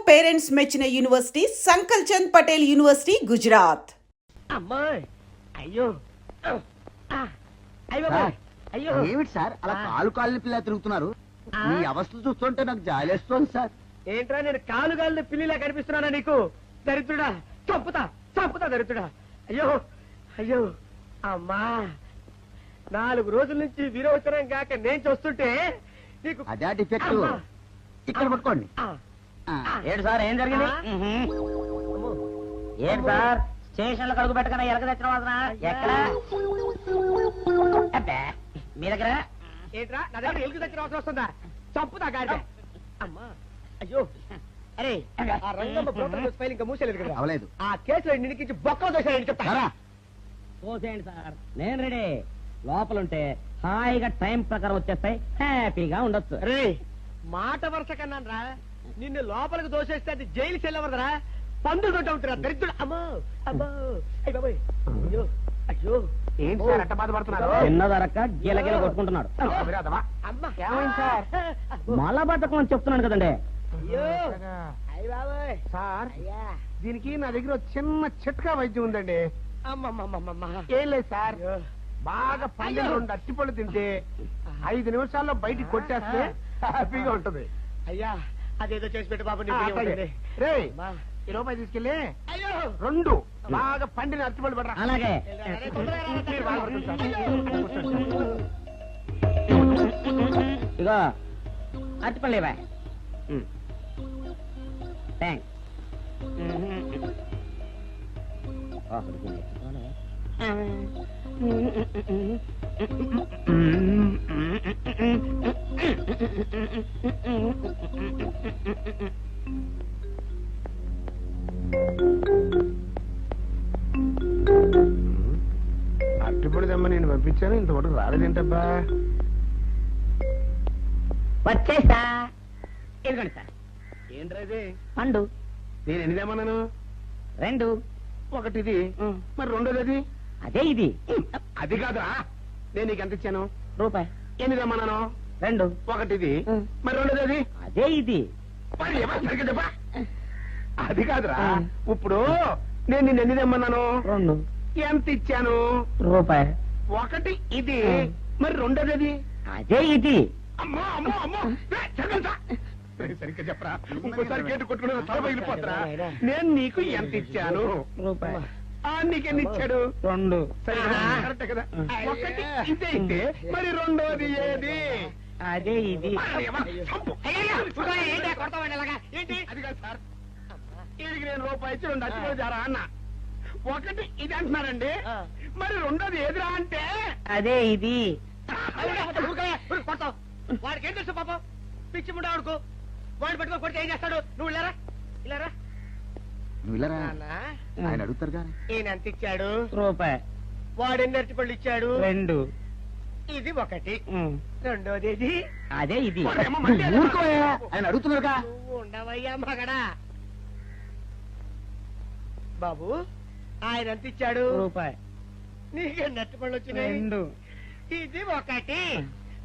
Parents మెచ్చిన university సంకల్ Chand Patel university Gujarat. అమ్మాయి అయ్యో అయ్యో అయ్యో ఏమిటి సార్ అలా కాలు పిల్ల తిరుగుతున్నారు? మీ అవస్థలు చూస్తుంటే నాకు జాలేస్తోంది సార్. ఏంట్రా నేను కాలుగాలిన పిల్లిలా కనిపిస్తున్నానా నీకు? దరిద్రుడా, చంపుతా చంపుతా దరిద్రుడా. అయ్యో అయ్యో అమ్మా, 4 రోజుల నుంచి విరోచనం కాక నేను చూస్తుంటే నీకు అదే డిఫెక్ట్. ఇక్కడ పట్టుకోండి. ఏంటి సార్ ఏం జరిగింది? ఏంటి సార్ స్టేషన్ లో కడుగు పెట్టకనే ఎలక తెచ్చిన వాసన ఎక్కడ? మీ దగ్గర ఏంట్రా నా దగ్గర ఎలుగు దగ్గర అవసరం వస్తుందా? చంపుతా గాడి. అమ్మా అయ్యో అరే ఆ రంగమ్మ బ్రోకర్ ఫైల్ ఇంకా మూసేలేదు కదా? అవలేదు. ఆ కేసులో నిన్నికి బొక్కలు దోషాలని చెప్తా. పోసేయండి సార్, నేను రెడీ. లోపలుంటే హాయిగా టైం ప్రకారం వచ్చేస్తాయి, హ్యాపీగా ఉండొచ్చు. రే మాట వరుస కన్నాను రా, నిన్ను లోపలికి దోషేస్తే అది జైలు చెల్లవరదరా, పందులు దొడ్డ ఉంటురా దరిద్రుడు. అమ్మో అబ్బో అయ్య బాబోయ్ అయ్యో అయ్యో ఏంటి సార్ అట్ట బాధపడుతున్నారు? చిన్నదరక్క గిలగిల కొట్టుకుంటున్నాడు. అమ్మా ఏమైంది సార్? మలబద్ధకం అని చెప్తున్నాను కదండి. అయ్యో అయ్య బాబోయ్ సార్, దీనికి నా దగ్గర చిన్న చిట్కా వైద్యం ఉందండి. అమ్మమ్మమ్మమ్మ ఏం లేదు సార్, బాగా పండిన 2 అట్టిపళ్ళు తింటే 5 నిమిషాల్లో బయటికి కొట్టేస్తే హ్యాపీగా ఉంటుంది. అయ్యా అదేదో చేసి పెట్టు బాబు. రే ఈ రూపాయి తీసుకెళ్ళి 2 బాగా పండిన అట్టిపళ్ళు పడరా. అలాగే ఇగో అరటిపళ్ళు ఇవ్వ. థ్యాంక్స్. అట్టిపడి దమ్మ నేను పంపించాను, ఇంతవరకు రాలేదేంటబ్బా? వచ్చేసా. ఇదిగోండి సార్. ఏంట్రా పండు. నేను ఎన్ని తెమ్మన్నాను? 2. ఒకటిది, మరి రెండోది అది? అదే ఇది. అది కాదురా, నేను నీకు ఎంత ఇచ్చాను? రూపాయి. ఎన్ని తెమ్మన్నాను? 2. ఒకటిది, మరి రెండోది అది? అదే ఇది. మరి ఎవరు సరిగ్గా చెప్పా? అది కాదురా, ఇప్పుడు నేను నిన్ను ఎన్ని తెమ్మన్నాను? 2. ఎంత ఇచ్చాను? రూపాయి. ఒకటి ఇది, మరి రెండోది అది? అదే ఇది. అమ్మో అమ్మో అమ్మో సరిగ్గా చెప్పరా, ఇంకోసారి కేటు కొట్టుకుని తల పగిలిపోతురా. నేను నీకు ఎంత ఇచ్చాను? రూపాయి. నీకెన్ని ఇచ్చాడు? 2. కరెక్ట్ కదా? ఒకటి ఇదే అయితే మరి రెండోది ఏది? అదే ఇది. ఏంటి అది కాదు సార్, ఇది నేను రూపాయి ఇచ్చి 2 అచ్చుకోలు జారా అన్న. ఒకటి ఇది అంటున్నారండి, మరి రెండోది ఏదిరా అంటే? అదే ఇది. వాడికి ఏం తెలుసు పాపం, పిచ్చి ముండా వాడుకో. వాడు పట్టుకొని కొడితే ఏం చేస్తాడు? నువ్వు ఇలారా ఇలారా. నువ్వు ఇలా ఆయన అడుగుతారు కానీ. ఈయన ఎంత ఇచ్చాడు? రూపాయి. వాడు ఎన్ని అరటిపళ్ళు ఇచ్చాడు? 2. ఇది ఒకటి, రెండోది ఇది? అదే ఇది. ఆయన అడుగుతున్నారుగా. నువ్వు ఉండవయ్యా మగడా. బాబు ఆయన ఎంత ఇచ్చాడు? రూపాయి. నీకెన్ని అరటిపళ్ళు వచ్చినాయి? 2. ఇది ఒకటి,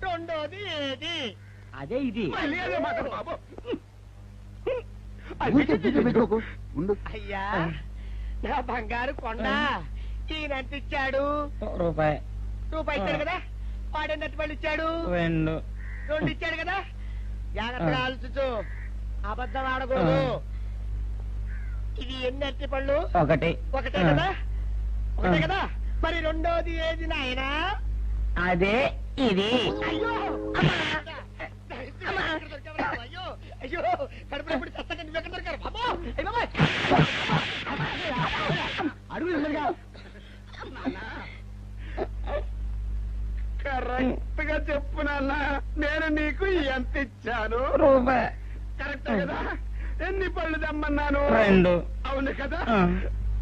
రెండోది ఏది? అదే ఇది. అయ్యా నా బంగారు కొండ, ఈయన ఎంత ఇచ్చాడు? రూపాయి. రూపాయి ఇచ్చాడు కదా. వాడెన్ని అరటిపళ్ళు ఇచ్చాడు? 2. 2 ఇచ్చాడు కదా. జాగ్రత్తగా ఆలోచించు, అబద్ధం ఆడకూడదు. ఇది ఎన్ని అరటిపళ్ళు? 1. ఒకటే కదా. ఒకటే కదా, మరి రెండోది ఏది నాయనా? అదే ఇది. అయ్యో అయ్యో అయ్యో కడుపులో ఇప్పుడు చస్తగా నువ్వు ఎక్కడ దొరికారు బాబు? అడుగు కరెక్ట్ గా చెప్పు నాన్న, నేను నీకు ఎంత ఇచ్చాను? రూపాయి. కరెక్ట్ కదా. ఎన్ని పళ్ళు తెమ్మన్నాను? 2. అవును కదా.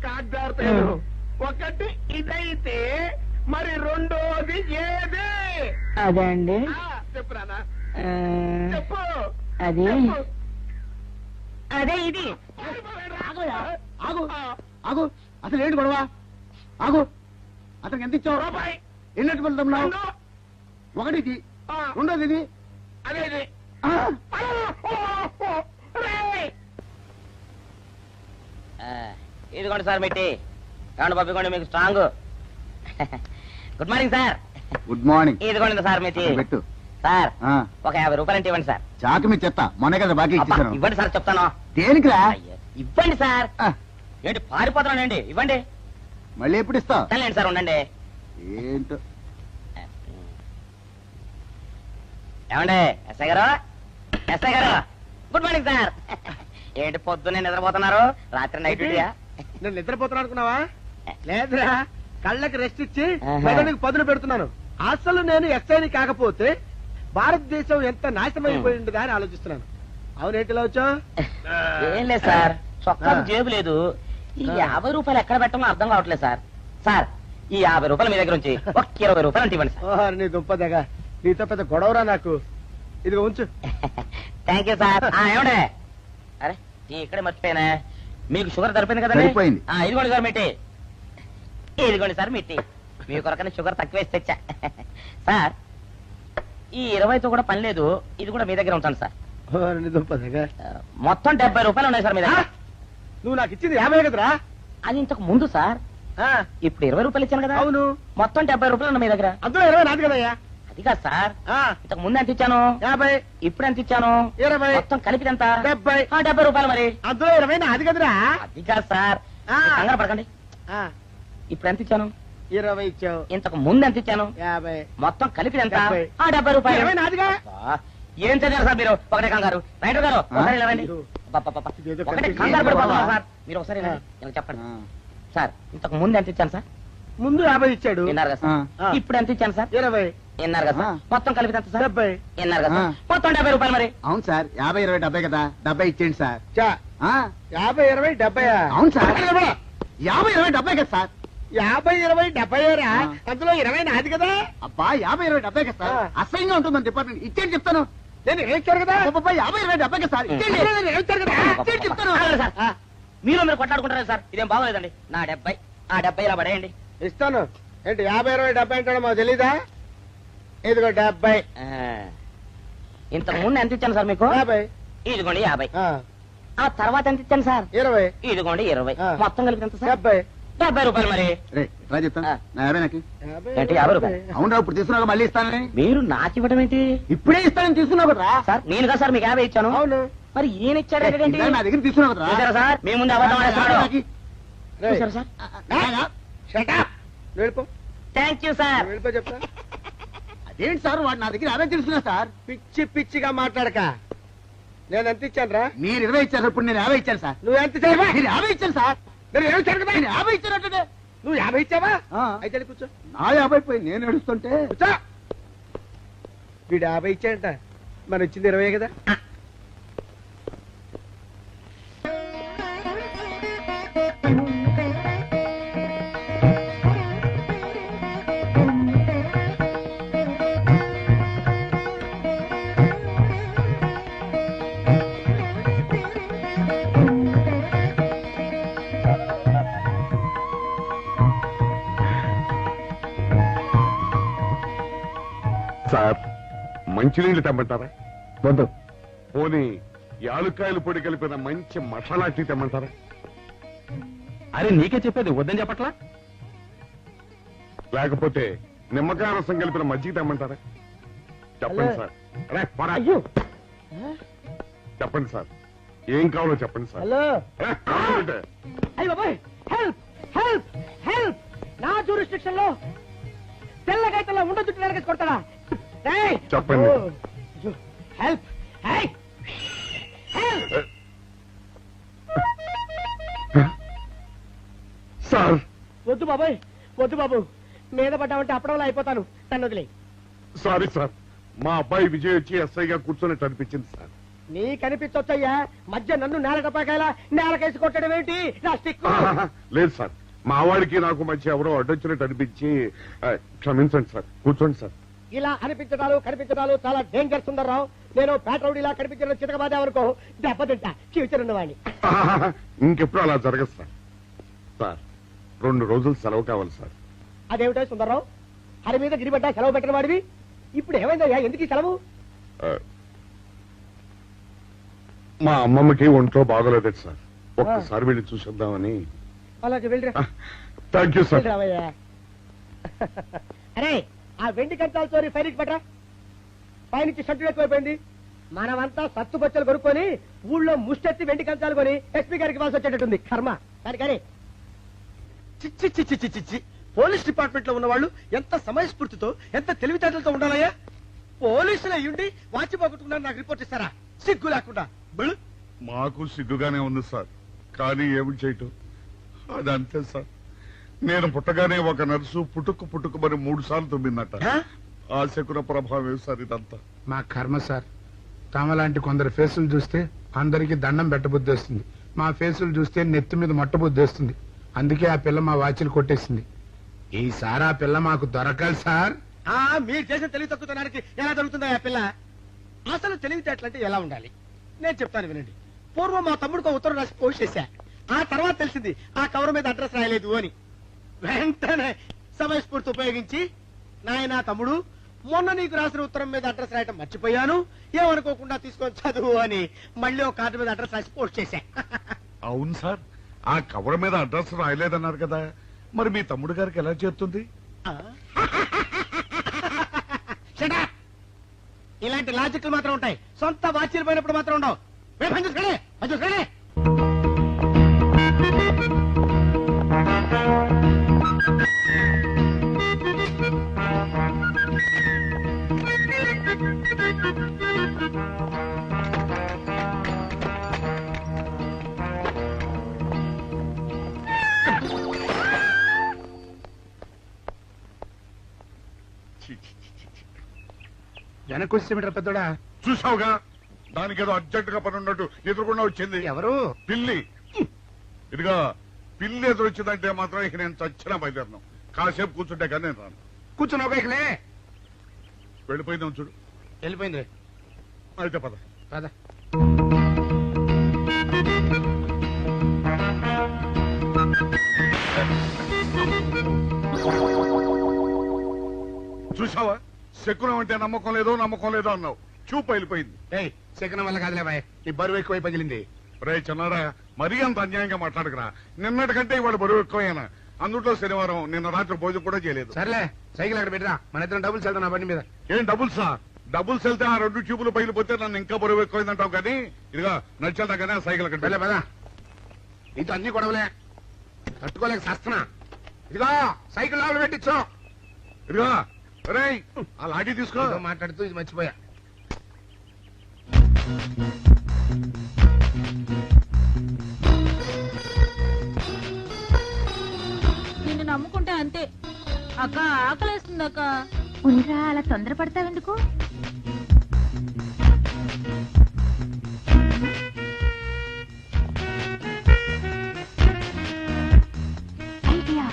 కాగ్దారుతాను. ఒకటి ఇదైతే మరి రెండోది ఏది? అదే అండి. చెప్పు నాన్న, చెప్పు. అది అదే ఇది. ఆగు ఆగు, అసలు ఏంటి గొడవ? ఆగు, అతనికి ఎంత ఇచ్చావు? రూపాయి. ఎన్ని అరటిపళ్ళు తెమ్మన్నావు? ఒకటి ఇది, రెండోది ఇది. అదే ఇదిగోండి సార్ మెట్టి. ఏమండి బాబు, ఇదిగోండి మీకు strong. Good morning sir. Good morning. ఇదిగోండి సార్ మెట్టి. పెట్టు. సార్ ఆ, ఒక 50 రూపాయలు అంటే ఇవ్వండి సార్. చాకు మీ చెత్త మొన్న కదా బాకీ అబ్బా, ఇచ్చేసాను. ఇవ్వండి సార్ చెప్తాను. దేనికిరా? అయ్యో, ఇవ్వండి సార్. ఆ, ఏంటి పారిపోతున్నానండి? ఇవ్వండి. మళ్ళీ ఎప్పుడు ఇస్తావు? తల్లండి సార్, ఉండండి. ఏంటో. ఏమండి ఎస్ఐ గారు, ఎస్ఐ గారు, గుడ్ మార్నింగ్ సార్. ఏంటి పొద్దున్నే నిద్రపోతున్నారు? రాత్రి నైట్ డ్యూటీయా? నేను నిద్రపోతున్నా అనుకున్నావా? లేదురా, కళ్ళకి రెస్ట్ ఇచ్చి ఆహా. మెదడుకి పదును పెడుతున్నాను. అసలు నేను ఎస్ఐని కాకపోతే భారతదేశం ఎంత నాశనం అయిపోయింది అని ఆలోచిస్తున్నాను. అవునేంటిలా వచ్చా? ఏం లేదు సార్, చొక్కాకు జేబు లేదు. ఈ 50 రూపాయలు ఎక్కడ పెట్టాలో అర్థం కావట్లేదు సార్. సార్, ఈ 50 రూపాయలు మీ దగ్గర ఉంచి ఒక 20 రూపాయలు అంటే ఇవ్వండి సార్. నీ దుంపదగా, నీతో పెద్ద గొడవరా నాకు. ఇదిగో ఉంచు. Thank you sir. ఏమండే, అరే ఈ ఇక్కడే మర్చిపోయానే, మీకు షుగర్ సరిపోయింది కదండి? సరిపోయింది. ఇదిగోండి సార్ మిట్టి. ఇదిగోండి సార్ మిట్టి. మీ కొరకనే షుగర్ తక్కువ వేసి తెచ్చా. సార్, ఈ 20తో కూడా పని లేదు, ఇది కూడా మీ దగ్గర ఉంటాను సార్. నీ దుంపదగా, మొత్తం 70 రూపాయలు ఉన్నాయి సార్ మీ దగ్గర. నువ్వు నాకు ఇచ్చింది 50 కదరా? అది ఇంతకు ముందు సార్, ఆ, ఇప్పుడు 20 రూపాయలు ఇచ్చాను కదా. అవును. మొత్తం 70 రూపాయలు ఉన్నాయి మీ దగ్గర. అందులో 20 నాది కదయ్యా. అది కాదు సార్, ఆ, ఇంతకు ముందు ఎంత ఇచ్చాను, 50, ఇప్పుడు ఎంత ఇచ్చాను, 20, మొత్తం కలిపి ఎంత? 70. 70 రూపాయలు మరి. అందులో 20 నాది కదరా? అది కాదు సార్, ఆ. కంగారు పడకండి. ఆ, ఇప్పుడు ఎంత ఇచ్చాను, 20 ఇచ్చావు. ఇంతకు ముందు ఎంత ఇచ్చాను, 50. మొత్తం కలిపి ఎంత? 70. 70 రూపాయలు. 20 నాదిగా. అబ్బా, ఏం చదివారు సార్ మీరు? ఒకటే కంగారు. రైటర్ గారు ఒకసారి ఇలా రండి. అబ్బబ్బబ్బబ్బ. ఇదేదో ఒకటే కనిపించింది. కంగారు పడిపోతున్నారు సార్. మీరు ఒకసారి ఇలా రండి. ఇలా చెప్పండి ఆ, సార్. ఇంతకు ముందు ఎంత ఇచ్చాను సార్? ముందు 50 ఇచ్చాడు. విన్నారు కదా సార్. ఆ. ఇప్పుడు ఎంత ఇచ్చాను సార్? 20, విన్నారు కదా సార్. ఆ. మొత్తం కలిపి ఎంత సార్? 70. విన్నారు కదా సార్. ఆ. మొత్తం 70 రూపాయలు మరి. అవును సార్, 50, 20, 70 కదా. 70 ఇచ్చేయండి సార్. చా, ఆ, 50, 20, 70. అవును సార్. 50, 20, 70 కదా సార్. 50, 20, 70 రా. ఆ. అందులో 20 నాది కదా. అబ్బా, 50, 20, 70 కదా సార్. ఆ. అసహ్యంగా ఉంటుంది మన డిపార్ట్మెంట్. ఇచ్చేయండి చెప్తాను. నేను ఇచ్చారు కదా. అబ్బబ్బా, 50, 20, 70 కదా సార్. ఇచ్చేయండి. నేను ఇచ్చారు కదా. ఇచ్చేయండి చెప్తాను. ఆగండి సార్. ఆ, మీరు కొట్లాడుకుంటారు సార్. ఇదేం బాగోలేదండి. నా 70, ఆ 70 ఇలా పడేయండి. ఇస్తాను. ఏంటి 50, 20, 70 అంటాడు మాకు తెలీదా? ఇదిగో 70. ఆ. ఇంతకు ముందు ఎంత ఇచ్చాను సార్ మీకు? 50. ఇదిగోండి 50. ఆ, ఆ తర్వాత ఎంత ఇచ్చాను సార్? 20. ఇదిగోండి 20. ఆ. మొత్తం కలిపి ఎంత సార్? 70. 70 రూపాయలు మరి. రే, రా చెప్తాను. ఆ. నా 50 నాకు. 50, ఏంటి, 50 రూపాయలు? అవునరా, ఇప్పుడు తీసుకున్నాక మళ్ళీ ఇస్తానని. మీరు నాకు ఇవ్వడం ఏంటి ఇప్పుడే ఇస్తానని తీసుకున్నావు కదరా. సార్? నేను కదా సార్ మీకు 50 ఇచ్చాను. అవును. మరి ఈయన ఇచ్చాడు ఏంటి? ఇందాక నా దగ్గర తీసుకున్నావు కదరా. చూసారా సార్, మీ ముందు అబద్ధం ఆడేస్తున్నాడు. రేయ్, చూసారా సార్? shut up. వెళ్ళిపో. Thank you sir. వెళ్ళిపో చెప్తా. అదేంటి సార్, వాడు నా దగ్గర 50 తీసుకున్నా సార్. పిచ్చి పిచ్చిగా మాట్లాడక. నేను ఎంత ఇచ్చాను రా? మీరు 20 ఇచ్చారు, ఇప్పుడు నేను 50 ఇచ్చాను సార్. నువ్వు ఎంత ఇచ్చావా? మీరు 50 ఇచ్చాను సార్. నేను 20 ఇచ్చాను కదా. నేను 50 ఇచ్చానంటే నువ్వు 50 ఇచ్చావా? ఆ. అయితే వెళ్ళి కూర్చో. నా 50 పోయి నేను ఏడుస్తుంటే. కూర్చో. వీడు 50 ఇచ్చాడంట, మనం ఇచ్చింది 20 కదా. సార్, మంచినీళ్ళు తెమ్మంటారా? వద్దు. పోనీ యాలుక్కాయలు పొడి కలిపిన మంచి మసాలా టీ తెమ్మంటారా? అరే నీకే చెప్పేది వద్దని చెప్పట్లా? లేకపోతే నిమ్మకాయ రసం కలిపిన మజ్జిగ తెమ్మంటారా? చెప్పండి హలో. సార్. అరే, పోరా. అయ్యో. చెప్పండి సార్, ఏం కావాలో చెప్పండి సార్. హలో. అరే, కావాలంటే. అయ్య బాబాయ్, హెల్ప్ హెల్ప్ హెల్ప్. నా జ్యూరిస్డిక్షన్ లో తెల్లగైతల్లో ఉండొద్దు నరకేసి కొడతాడా? రేయ్. చెప్పండి. ఓ, అయ్యో. హెల్ప్. హై. హెల్ప్. సార్, వద్దు బాబాయ్, వద్దు బాబు. మీద పడ్డామంటే అప్పడంలో అయిపోతాను. తను వదిలే. సారీ సార్, మా అబ్బాయి విజయ్ వచ్చి ఎస్ఐగా కూర్చొని అనిపించింది సార్. నీ కనిపించొచ్చయ్యా, మధ్య నన్ను నేల టపాకాయలా నేలకేసి కొట్టడం ఏమిటి? నా స్టిక్. లేదు సార్, మా వాడికి నాకు మధ్య ఎవరో అడ్డొచ్చినట్టు అనిపించి క్షమించండి సార్. కూర్చోండి సార్. ఇలా అనిపించడాలు కనిపించడాలు చాలా డేంజర్ సుందర్రావు. నేను పేట్రౌడీలా కనిపించడం చితకబాదామనుకో దెబ్బతింటా ఫ్యూచర్ ఉన్నవాడిని. ఇంకెప్పుడు అలా జరగదు సార్. సార్, 2 రోజులు సెలవు కావాలి సార్. అదేమిటో సుందర్రావు, హరి మీద గిరిబడ్డా సెలవు పెట్టిన వాడివి. ఇప్పుడు ఏమైందయ్యా, ఎందుకు ఈ సెలవు? ఆ, మా అమ్మమ్మకి ఒంట్లో బాగోలేదు సార్. ఒక్కసారి వెళ్ళి చూసేద్దామని. అలాగే వెళ్ళిరా థ్యాంక్ యూ సార్. రావయ్యా. అరే ఆ వెండి కంచాల చోరీ ఫైరికి పట్రా. పైనుంచి షట్టు ఎక్కువైపోయింది. మనమంతా సత్తు బొచ్చలు కొనుక్కొని ఊళ్ళో ముష్టెత్తి వెండి కంచాలు కొని ఎస్పీ గారికి ఇవ్వాల్సి వచ్చేటట్టుంది కర్మ. కానీ చిచ్చి చిచ్చి చిచ్చి చిచ్చి పోలీస్ డిపార్ట్మెంట్ లో ఉన్న వాళ్ళు ఎంత సమయస్ఫూర్తితో ఎంత తెలివితేటలతో ఉండాలయ్యా. పోలీసులు అయ్యుండి వాచి పోగొట్టుకున్నారు నాకు రిపోర్ట్ ఇస్తారా? సిగ్గు లేకుండా బళ్ళు. మాకు సిగ్గుగానే ఉంది సార్, కానీ ఏమి చేయటం అదంతే సార్. నేను పుట్టగానే ఒక నర్సు పుట్టుకు మరి 3 సార్లు తుమ్మిందట. ఆ శకున ప్రభావం సార్ ఇదంతా. మా కర్మ సార్. తమలాంటి కొందరు ఫేసులు చూస్తే అందరికి దండం పెట్టబుద్ధి వస్తుంది. మా ఫేసులు చూస్తే నెత్తి మీద మొట్టబుద్ధి వస్తుంది. అందుకే ఆ పిల్ల మా వాచిలు కొట్టేసింది. ఈసారి ఆ పిల్ల మాకు దొరకాలి సార్. మీరు చేసిన తెలివి తక్కువతనానికి ఎలా దొరుకుతుందా ఆ పిల్ల? అసలు తెలివితేటలంటే ఎలా ఉండాలి నేను చెప్తాను వినండి. పూర్వం మా తమ్ముడికి ఉత్తరం రాసి పోస్ట్ చేశా. ఆ తర్వాత తెలిసింది ఆ కవర్ మీద అడ్రస్ రాయలేదు అని. వెంటనే సమయస్ఫూర్తి ఉపయోగించి నాయనా తమ్ముడు మొన్న నీకు రాసిన ఉత్తరం మీద అడ్రస్ రాయటం మర్చిపోయాను, ఏమనుకోకుండా తీసుకొని చదువు అని మళ్ళీ ఒక కార్డు మీద అడ్రస్ రాసి పోస్ట్ చేశా. అవును సార్, ఆ కవర్ మీద అడ్రస్ రాయలేదన్నారు కదా, మరి మీ తమ్ముడు గారికి ఎలా చేస్తుంది? Shut up! ఇలాంటి లాజిక్లు మాత్రం ఉంటాయి, సొంత వాచీలు పోయినప్పుడు మాత్రం ఉండవు. చూసుకోండి. వెనక్కి వచ్చేమిట్రా పెద్దోడా? చూసావుగా, దానికేదో అర్జెంట్ గా పని ఉన్నట్టు ఎదురుకుండా వచ్చింది. ఎవరు? పిల్లి. ఇదిగా పిల్లి ఎదురు వచ్చిందంటే మాత్రం ఇక నేను చచ్చినా బయలుదేరను. కాసేపు కూర్చుంటే కానీ నేను రాను. కూర్చున్నావు ఇకలే. వెళ్ళిపోయిందాం చూడు. వెళ్ళిపోయింది. అయితే పద. పద. చూసావా, శకునం అంటే నమ్మకం లేదో అన్నావు. చూపు వెళ్ళిపోయింది. ఏయ్, శకనం వల్ల కాదులే బాయ్, నీ బరువు ఎక్కువై పగిలింది. రే చిన్నారా, మరీ అంత అన్యాయంగా మాట్లాడకురా. నిన్నటికంటే ఇవాళ బరువు ఎక్కువైనా. అందులో శనివారం నిన్న రాత్రి భోజనం కూడా చేయలేదు. సర్లే, సైకిల్ అక్కడ పెట్టరా, మన ఇద్దరం డబ్బులు వెళ్తాం నా బండి మీద. ఏం డబుల్సా? డబుల్స్ వెళ్తే ఆ 2 ట్యూబులు పగిలిపోతే నన్ను ఇంకా బరువు ఎక్కువైందంటావు. కానీ ఇదిగా నడిచేదా కానీ ఆ సైకిల్ అక్కడ వెళ్ళే పదా. నీతో అన్ని గొడవలే, తట్టుకోలేక సస్తున్నా. ఇదిగో సైకిల్ లోపల పెట్టించు. ఇదిగా రే, ఆ లాఠీ తీసుకో. ఏదో మాట్లాడుతూ ఇది మర్చిపోయా. నిన్ను నమ్ముకుంటే అంతే అక్క. ఆకలేస్తుంది అక్క. ఉండరా, అలా తొందరపడతావెందుకు? ఐడియా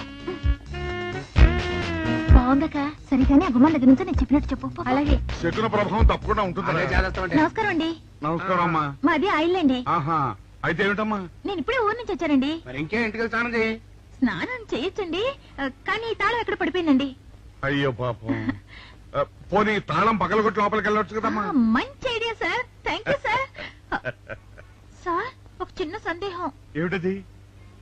బాగుందక్క. సరిగానే ఆ గుమ్మాల దగ్గర నుంచి నేను చెప్పినట్టు చెప్పు. అలాగే. శకున ప్రభావం తప్పకుండా ఉంటుంది. అదే చేస్తామంటే. నమస్కారం అండి. నమస్కారం అమ్మా. మాది ఆయిల్ అండి. ఆహా, అయితే ఏమిటమ్మా? నేను ఇప్పుడే ఊరు నుంచి వచ్చానండి. మరి ఇంకే ఇంటికి వెళ్తానది. స్నానం చేయొచ్చండి, కానీ ఈ తాళం ఎక్కడ పడిపోయిందండి. అయ్యో పాపం. పోనీ తాళం పగలగొట్టి లోపలికి వెళ్ళొచ్చు కదమ్మా. మంచి idea sir, thank you sir. Sir, ఒక చిన్న సందేహం. ఏమిటది?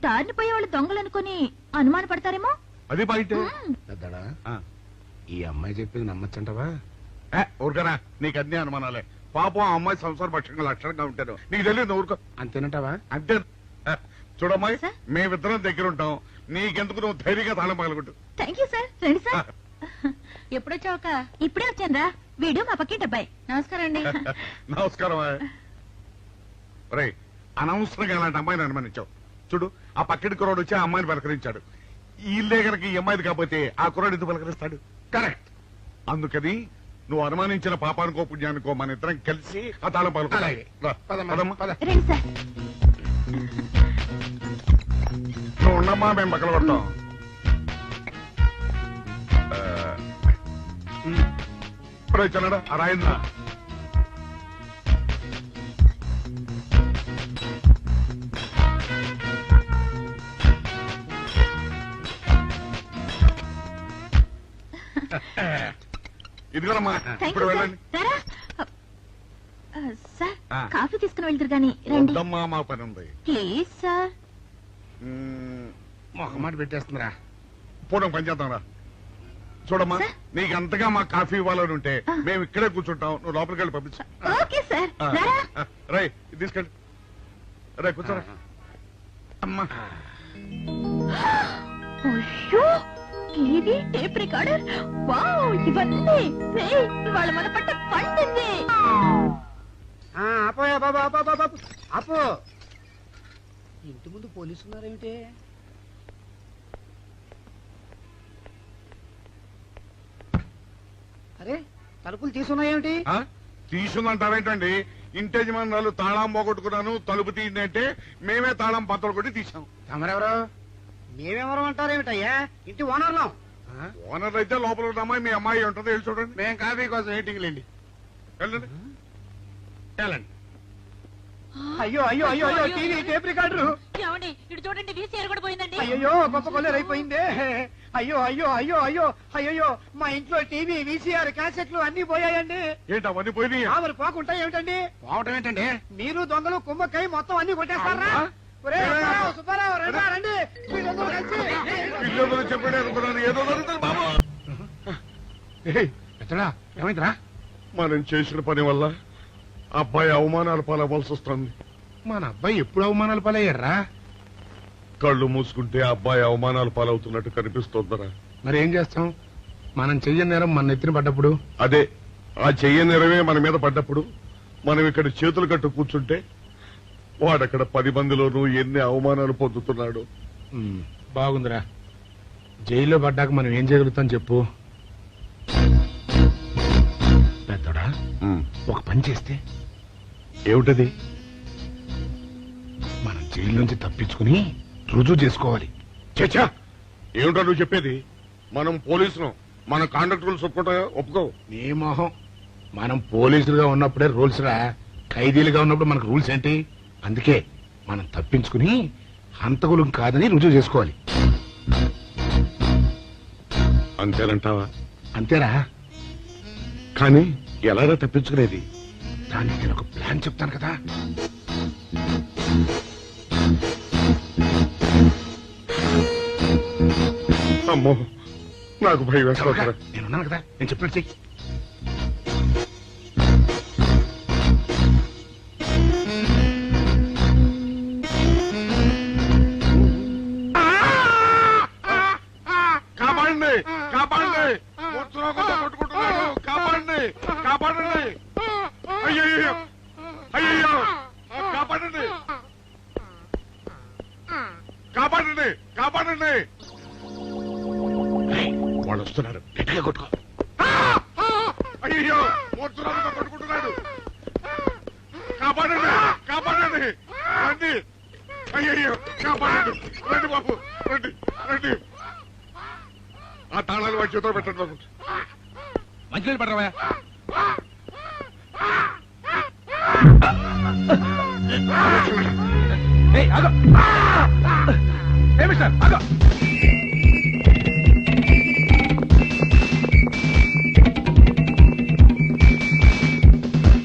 దారిని పోయే వాళ్ళు దొంగలనుకుని అనుమాన పడతారేమో. అది బయట. పెద్దడా, ఈ అమ్మాయి చెప్పింది నమ్మచ్చంటవా? ఊరుకరా, నీకు అన్ని అనుమానాలే. పాపం ఆ అమ్మాయి సంసార పక్షంగా లక్షణంగా ఉంటారు. నీకు తెలియదు, ఊరుకో. అంతేనంటావా? అంతే. చూడమ్మాయి, సార్? మేమిద్దరం దగ్గర ఉంటాం. నీకెందుకు, నువ్వు ధైర్యంగా తాళం పగలగొట్టు. Thank you sir. రండి సార్. ఎప్పుడొచ్చావక్క? ఇప్పుడే వచ్చాను రా. వీడు మా పక్కింటి అబ్బాయి. నమస్కారం అండి. నమస్కారం. రే, అనవసరంగా అలాంటి అమ్మాయిని అనుమానించావు. చూడు, ఆ పక్కటి కుర్రాడు వచ్చి ఆ అమ్మాయిని పలకరించాడు. ఈ ఇల్లే కనుక ఈ అమ్మాయిది కాకపోతే ఆ కుర్రాడు ఎందుకు పలకరిస్తాడు? కరెక్ట్. అందుకని నువ్వు అనుమానించిన పాపానికో పుణ్యానికో మన ఇద్దరం కలిసి ఆ తాళం అలాగే. పదమ్మా, పలకరు. పద. రండి సార్. నువ్వు ఉండమ్మా, మేము పక్కన కొడతాం. ఇప్పుడు వచ్చాడా ఆ రాయిందా? ఇదిగోనమ్మా, థ్యాంక్ ఇప్పుడు యూ సార్. వెళ్ళండి. రారా. సార్, ఆ. కాఫీ తీసుకుని వెళ్తారు గాని రండి వద్దమ్మా, మా పని ఉంది. Please sir. మొహమాట పెట్టేస్తుందిరా. పూర్వం పని చేద్దాం రా. చూడమ్మా, నీకు అంతగా మా కాఫీ ఇవ్వాలని ఉంటే మేము ఇక్కడే కూర్చుంటాం, నువ్వు లోపలికి వెళ్ళి పంపించు. ఓకే సార్ రై ఇది తీసుకెళ్ళి రే కూర్చోరా. అమ్మా అయ్యో టీవీ టేప్ రికార్డర్ వావ్ ఇవన్నీ రేయ్, ఇవాళ మన పట్ట పండింది. ఆపోయా బాబు ఆపు ఆపు. ఇంటి ముందు పోలీసు ఉన్నారేమిటి? అరే తలుపులు తీసున్నాయేమిటి? తీసుందంటారేంటండి? ఇంటి యజమానురాలు తాళం పోగొట్టుకున్నాను తలుపు తీయండి అంటే మేమే తాళం పత్రం కొట్టి తీసాం. తమరెవరు? మేమెవరం అంటారేమిటయ్యా? ఇంటి ఓనర్లం. ఓనర్ అయితే లోపల ఉన్న అమ్మాయి మీ అమ్మాయి ఉంటుందో వెళ్ళి చూడండి. మేము కాఫీ కోసం వెయిటింగ్ లేండి. వెళ్ళండి వెళ్ళండి. అయ్యో అయ్యో అయ్యో అయ్యో టీవీ టేప్ రికార్డరు. ఏమండి ఇటు చూడండి వీసీఆర్ కూడా పోయిందండి. అయ్యో గొప్ప కొల్లేరు అయిపోయిందే. అయ్యో అయ్యో అయ్యో అయ్యో అయ్యో మా ఇంట్లో టీవీ వీసీఆర్ క్యాసెట్లు అన్ని పోయాయండి. ఏంటి అవన్నీ పోయినాయి? మరి పోకుంటా ఏమిటండి? పోవటం ఏంటండి? మీరు దొంగలు కుమ్మక్కై మొత్తం అన్ని కొట్టేస్తారా? ఒరేయ్, సుబ్బారావు, సుబ్బారావు, రండి, రండి. మీరందరూ కలిసి. ఇల్లు చెప్పండి అనుకున్నాను, ఏదో జరుగుతుంది బాబు. ఎత్తడా ఏమైందిరా? మనం చేసిన పని వల్ల అబ్బాయి అవమానాలు పాలవలసి వస్తుంది. మన అబ్బాయి ఎప్పుడు అవమానాలు పాలయ్యారా? కళ్ళు మూసుకుంటే అబ్బాయి అవమానాలు పాలవుతున్నట్టు కనిపిస్తోందరా. మరి ఏం చేస్తాం? మనం చెయ్యని నేరం మన నెత్తిన పడ్డప్పుడు, అదే ఆ చెయ్య నెరవే మన మీద పడ్డప్పుడు మనం ఇక్కడ చేతులు కట్టు కూర్చుంటే వాడక్కడ 10 మందిలోనూ ఎన్ని అవమానాలు పొందుతున్నాడు. బాగుందిరా. జైల్లో పడ్డాక మనం ఏం చేయగలుగుతాం చెప్పు? పెద్దోడా ఒక పని చేస్తే ఏమిటది? మనం జైలు నుంచి తప్పించుకుని రుజువు చేసుకోవాలి. చచ్చా, ఏమిటో నువ్వు చెప్పేది? మనం పోలీసులు, మన కాండక్ట్ రూల్స్ ఒప్పుకో. నీ మొహం. మనం పోలీసులుగా ఉన్నప్పుడే రూల్స్ రా, ఖైదీలుగా ఉన్నప్పుడు మనకు రూల్స్ ఏంటి? అందుకే మనం తప్పించుకుని హంతకులు కాదని రుజువు చేసుకోవాలి. అంతేనంటావా? అంతేరా. కానీ ఎలాగా తప్పించుకునేది? దానికి నేను ఒక ప్లాన్ చెప్తాను కదా. అమ్మో, నాకు భయం వేస్తా. నేనున్నాను కదా, నేను చెప్పినట్టు చెయ్యి. కాపాడండి, కాపాడండి, కొట్టుకుంటున్నాడు, కాపాడండి, కాపాడండి. అయ్యో అయ్యో, కాపాడండి, కాపాడండి, కాపాడండి. వాళ్ళు వస్తున్నారు, గట్టిగా కొట్టుకో. అయ్యో, మూర్తురాలతో కొట్టుకుంటున్నాడు. కాపాడండి, కాపాడండి, రండి. అయ్యో, కాపాడండి, రండి బాబు, రండి రండి. ఆ తాళాలు వాడి చేతిలో పెట్టండి బాబు. మంచి పడరా. ఏమిస్టర్